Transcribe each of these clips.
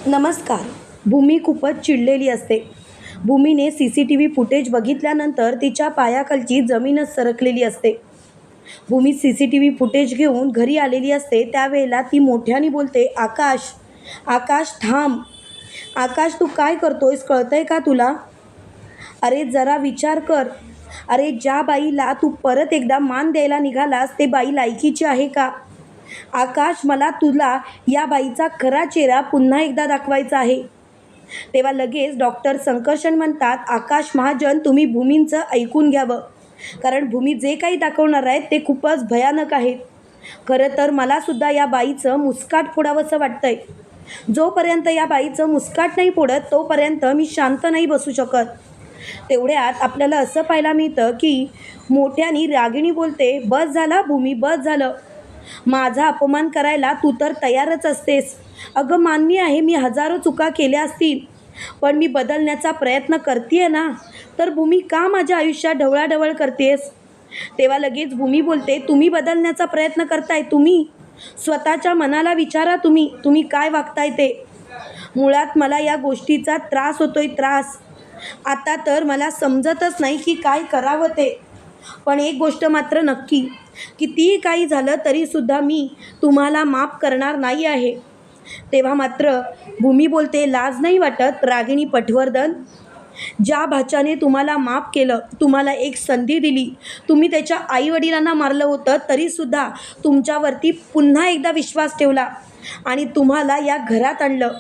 नमस्कार. भूमी खूपच चिडलेली असते. भूमीने CCTV फुटेज बघितल्यानंतर तिच्या पायाखालची जमीनच सरकलेली असते. भूमी CCTV फुटेज घेऊन घरी आलेली असते. त्यावेळेला ती मोठ्याने बोलते, आकाश, आकाश थांब. आकाश तू काय करतोयस, कळतंय का तुला? अरे जरा विचार कर. अरे ज्या बाईला तू परत एकदा मान द्यायला निघालास ते बाई लायकीची आहे का? आकाश मला तुला या बाईचा खरा चेहरा पुन्हा एकदा दाखवायचा आहे. तेव्हा लगेच डॉक्टर संकर्षण म्हणतात, आकाश महाजन तुम्ही भूमींचं ऐकून घ्यावं. कारण भूमी जे काही दाखवणार आहेत ते खूपच भयानक आहेत. खरं तर मलासुद्धा या बाईचं मुस्काट फोडावंसं वाटतंय. जोपर्यंत या बाईचं मुस्काट नाही फोडत तोपर्यंत मी शांत नाही बसू शकत. तेवढ्यात आपल्याला असं पाहायला मिळतं की मोठ्याने रागिणी बोलते, बस झाला भूमी, बस झालं. माझा अपमान करायला तू तर तयारच असतेस. अगं मान्य आहे मी हजारो चुका केल्या असतील, पण मी बदलण्याचा प्रयत्न करतेय ना. तर भूमी का माझ्या आयुष्यात ढवळाढवळ करतेस? तेव्हा लगेच भूमी बोलते, तुम्ही बदलण्याचा प्रयत्न करताय? तुम्ही स्वतःच्या मनाला विचारा, तुम्ही काय वागताय ते. मुळात मला या गोष्टीचा त्रास होतोय, त्रास. आता तर मला समजतच नाही की काय करावं ते. पण एक गोष्ट मात्र नक्की, कितीही काही झालं तरीसुद्धा मी तुम्हाला माफ करणार नाही आहे. तेव्हा मात्र भूमी बोलते, लाज नाही वाटत रागिणी पटवर्धन? ज्या भाच्याने तुम्हाला माफ केलं, तुम्हाला एक संधी दिली, तुम्ही त्याच्या आईवडिलांना मारलं होतं तरीसुद्धा तुमच्यावरती पुन्हा एकदा विश्वास ठेवला आणि तुम्हाला या घरात आणलं.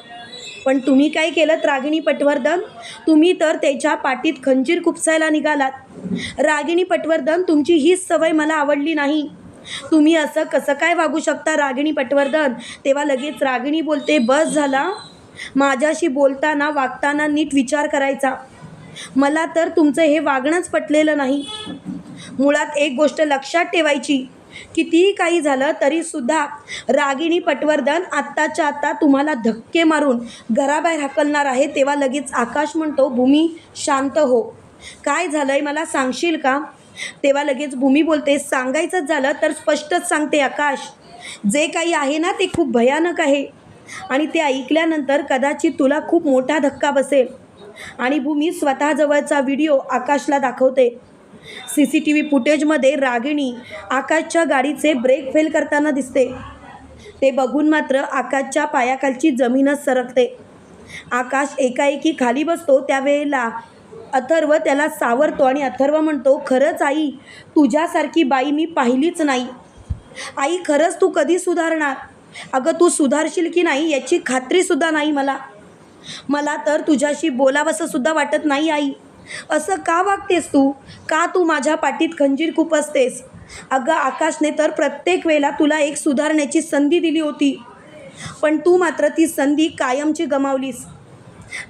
पण तुम्ही काय केलं रागिणी पटवर्धन? तुम्ही तर त्याच्या पाठीत खंजीर खुपसायला निघालात. रागिणी पटवर्धन तुमची हीच सवय मला आवडली नाही. तुम्ही असं कसं काय वागू शकता रागिणी पटवर्धन? तेव्हा लगेच रागिणी बोलते, बस झाला. माझ्याशी बोलताना वागताना नीट विचार करायचा. मला तर तुमचं हे वागणंच पटलेलं नाही. मुळात एक गोष्ट लक्षात ठेवायची, कितीही काही झालं तरीसुद्धा रागिणी पटवर्धन आत्ताच्या आत्ता तुम्हाला धक्के मारून घराबाहेर हाकलणार आहे. तेव्हा लगेच आकाश म्हणतो, भूमी शांत हो. काय झालंय मला सांगशील का? तेव्हा लगेच भूमी बोलते, सांगायचंच झालं तर स्पष्टच सांगते आकाश. जे काही आहे ना ते खूप भयानक आहे आणि ते ऐकल्यानंतर कदाचित तुला खूप मोठा धक्का बसेल. आणि भूमी स्वतःजवळचा व्हिडिओ आकाशला दाखवते. CCTV फुटेजमध्ये रागिणी आकाशच्या गाडीचे ब्रेक फेल करताना दिसते. ते बघून मात्र आकाशच्या पायाखालची जमीनच सरकते. आकाश एकाएकी खाली बसतो. त्यावेळेला अथर्व त्याला सावरतो आणि अथर्व म्हणतो, खरंच आई, तुझ्यासारखी बाई मी पाहिलीच नाही. आई खरंच तू कधी सुधारणार? अगं तू सुधारशील की नाही याची खात्रीसुद्धा नाही मला. मला तर तुझ्याशी बोलावंसंसुद्धा वाटत नाही आई. असं का वागतेस तू? का तू माझ्या पाठीत खंजीर खुपसतेस? अगं आकाशने तर प्रत्येक वेळेला तुला एक सुधारण्याची संधी दिली होती, पण तू मात्र ती संधी कायमची गमावलीस.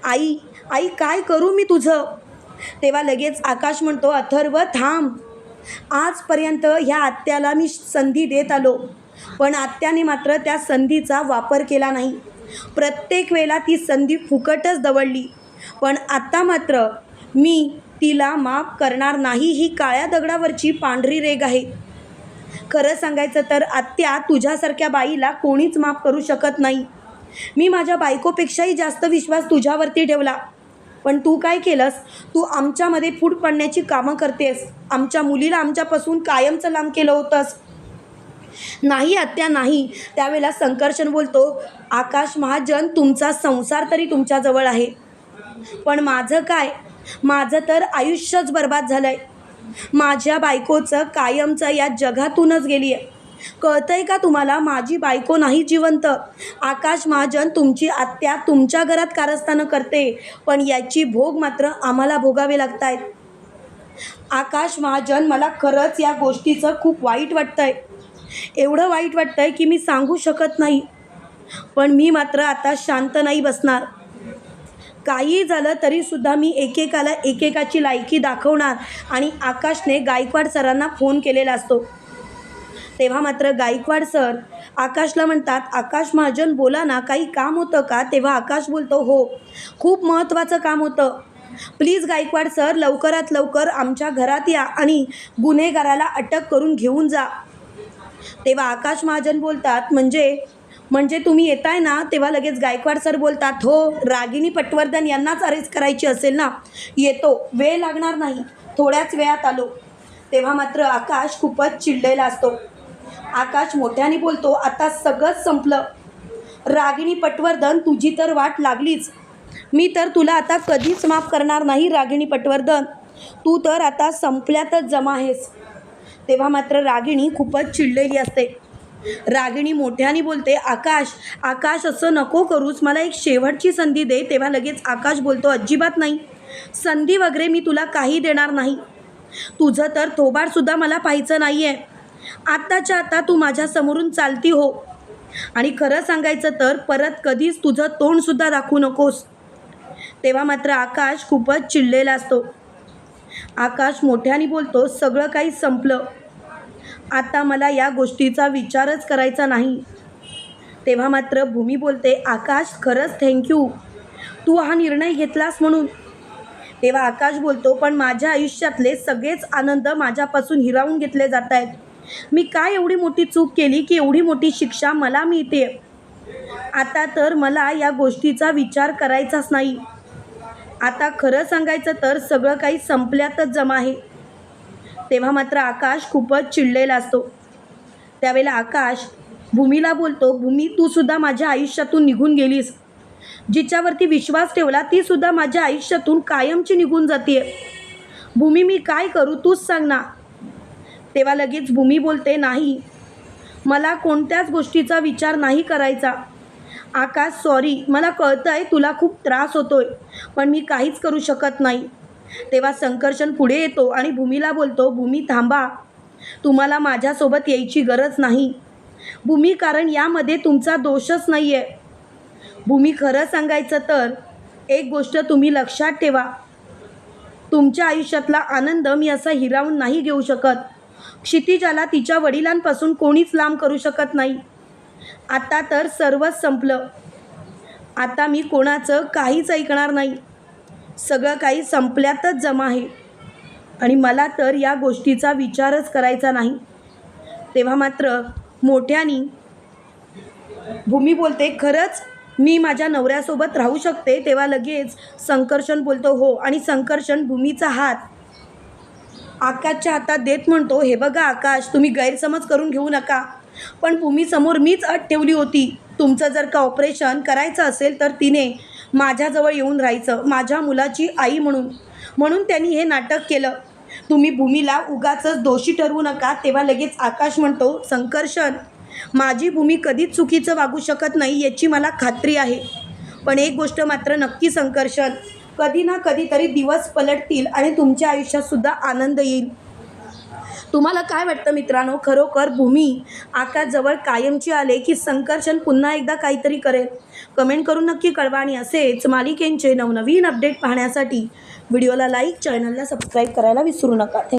आई, आई काय करू मी तुझं? तेव्हा लगेच आकाश म्हणतो, अथर्व थांब. आजपर्यंत ह्या आत्याला मी संधी देत आलो, पण आत्याने मात्र त्या संधीचा वापर केला नाही. प्रत्येक वेळेला ती संधी फुकटच दवडली. पण आता मात्र मी तिला माफ करणार नाही. ही काळ्या दगडावरची पांढरी रेघ आहे. खरं सांगायचं तर आत्या, तुझ्यासारख्या बाईला कोणीच माफ करू शकत नाही. मी माझ्या बायकोपेक्षाही जास्त विश्वास तुझ्यावरती ठेवला, पण तू काय केलंस? तू आमच्यामध्ये फूट पडण्याची कामं करतेस. आमच्या मुलीला आमच्यापासून कायमचं लांब केलं होतंस. नाही आत्या नाही. त्यावेळेला संकर्षण बोलतो, आकाश महाजन तुमचा संसार तरी तुमच्याजवळ आहे, पण माझं काय? माझं तर आयुष्यच बर्बाद झालं आहे. माझ्या बायकोचं कायमचं या जगातूनच गेली आहे. कळतंय का तुम्हाला? माझी बायको नाही जिवंत. आकाश महाजन तुमची आत्या तुमच्या घरात कारस्थानं करते, पण याची भोग मात्र आम्हाला भोगावे लागत आहेत. आकाश महाजन मला खरंच या गोष्टीचं खूप वाईट वाटतं आहे. एवढं वाईट वाटतं आहे की मी सांगू शकत नाही. पण मी मात्र आता शांत नाही बसणार. काही झालं तरीसुद्धा मी एकेकाला एकेकाची लायकी दाखवणार. आणि आकाशने गायकवाड सरांना फोन केलेला असतो. तेव्हा मात्र गायकवाड सर आकाशला म्हणतात, आकाश महाजन बोला ना, काही काम होतं का? तेव्हा आकाश बोलतो, हो खूप महत्त्वाचं काम होतं. प्लीज गायकवाड सर लवकरात लवकर आमच्या घरात या आणि गुन्हेगाराला अटक करून घेऊन जा. तेव्हा आकाश महाजन बोलतात, म्हणजे म्हणजे तुम्ही येताय ना तेव्हा लगेच गायकवाड सर बोलतात, हो रागिनी पटवर्धन यांनाच अरेस्ट करायची असेल ना, येतो, वेळ लागणार नाही, थोड्याच वेळात आलो. तेव्हा मात्र आकाश खूपच चिडलेला असतो. आकाश मोठ्याने बोलतो, आता सगळंच संपलं. रागिनी पटवर्धन तुझी तर वाट लागलीच. मी तर तुला आता कधीच माफ करणार नाही रागिनी पटवर्धन. तू तर आता संपल्यातच जमा आहेस. तेव्हा मात्र रागिणी खूपच चिडलेली असते. रागिणी मोठ्याने बोलते, आकाश आकाश असं नको करूस, मला एक शेवटची संधी दे. तेव्हा लगेच आकाश बोलतो, अजिबात नाही, संधी वगैरे मी तुला काही देणार नाही. तुझं तर थोबाडसुद्धा मला पाहायचं नाही आहे. आत्ताच्या आता तू माझ्यासमोरून चालती हो, आणि खरं सांगायचं तर परत कधीच तुझं तोंडसुद्धा दाखवू नकोस. तेव्हा मात्र आकाश खूपच चिडलेला असतो. आकाश मोठ्याने बोलतो, सगळं काही संपलं, आता मला या गोष्टीचा विचारच करायचा नाही. तेव्हा मात्र भूमी बोलते, आकाश खरंच थँक्यू, तू हा निर्णय घेतलास म्हणून. तेव्हा आकाश बोलतो, पण माझ्या आयुष्यातले सगळेच आनंद माझ्यापासून हिरावून घेतले जात आहेत. मी काय एवढी मोठी चूक केली की एवढी मोठी शिक्षा मला मिळते? आता तर मला या गोष्टीचा विचार करायचाच नाही. आता खरं सांगायचं तर सगळं काही संपल्यातच जमा आहे. तेव्हा मात्र आकाश खूपच चिडलेला असतो. त्यावेळेला आकाश भूमीला बोलतो, भूमी तूसुद्धा माझ्या आयुष्यातून निघून गेलीस. जिच्यावरती विश्वास ठेवला तीसुद्धा माझ्या आयुष्यातून कायमची निघून जाते. भूमी मी काय करू तूच सांग ना. तेव्हा लगेच भूमी बोलते, नाही, मला कोणत्याच गोष्टीचा विचार नाही करायचा. आकाश सॉरी, मला कळतं आहे तुला खूप त्रास होतोय, पण मी काहीच करू शकत नाही. तेव्हा संकर्षण पुढे येतो आणि भूमीला बोलतो, भूमी थांबा, तुम्हाला माझ्यासोबत यायची गरज नाही. भूमी, कारण यामध्ये तुमचा दोषच नाही आहे. भूमी खरं सांगायचं तर एक गोष्ट तुम्ही लक्षात ठेवा, तुमच्या आयुष्यातला आनंद मी असा हिरावून नाही घेऊ शकत. क्षितिजाला तिच्या वडिलांपासून कोणीच लांब करू शकत नाही. आता तर सर्वच संपलं. आता मी कोणाचं काहीच ऐकणार नाही. सगळं काही संपल्यातच जमा आहे, आणि मला तर या गोष्टीचा विचारच करायचा नाही. तेव्हा मात्र मोठ्याने भूमी बोलते, खरंच मी माझ्या नवऱ्यासोबत राहू शकते. तेव्हा लगेच संकर्षण बोलतो, हो, आणि संकर्षण भूमीचा हात आकाशच्या हातात देत म्हणतो, हे बघा आकाश, तुम्ही गैरसमज करून घेऊ नका, पण भूमीसमोर मीच अट ठेवली होती. तुमचं जर का ऑपरेशन करायचं असेल तर तिने माझ्याजवळ येऊन राहायचं, माझ्या मुलाची आई म्हणून त्यांनी हे नाटक केलं. तुम्ही भूमीला उगाचच दोषी ठरवू नका. तेव्हा लगेच आकाश म्हणतो, संकर्षण, माझी भूमी कधीच चुकीचं वागू शकत नाही याची मला खात्री आहे. पण एक गोष्ट मात्र नक्की संकर्षण, कधी ना कधीतरी दिवस पलटतील आणि तुमच्या आयुष्यातसुद्धा आनंद येईल. तुम्हाला काय वाटतं मित्रांनो, खरोखर भूमी आकाशजवळ कायमची आले की संकर्षण पुन्हा एकदा काहीतरी करेल? कमेंट करून नक्की कळवा. आणि असेच मालिकेंचे नवनवीन अपडेट पाहण्यासाठी व्हिडिओला लाईक, चॅनलला सबस्क्राईब करायला विसरू नका.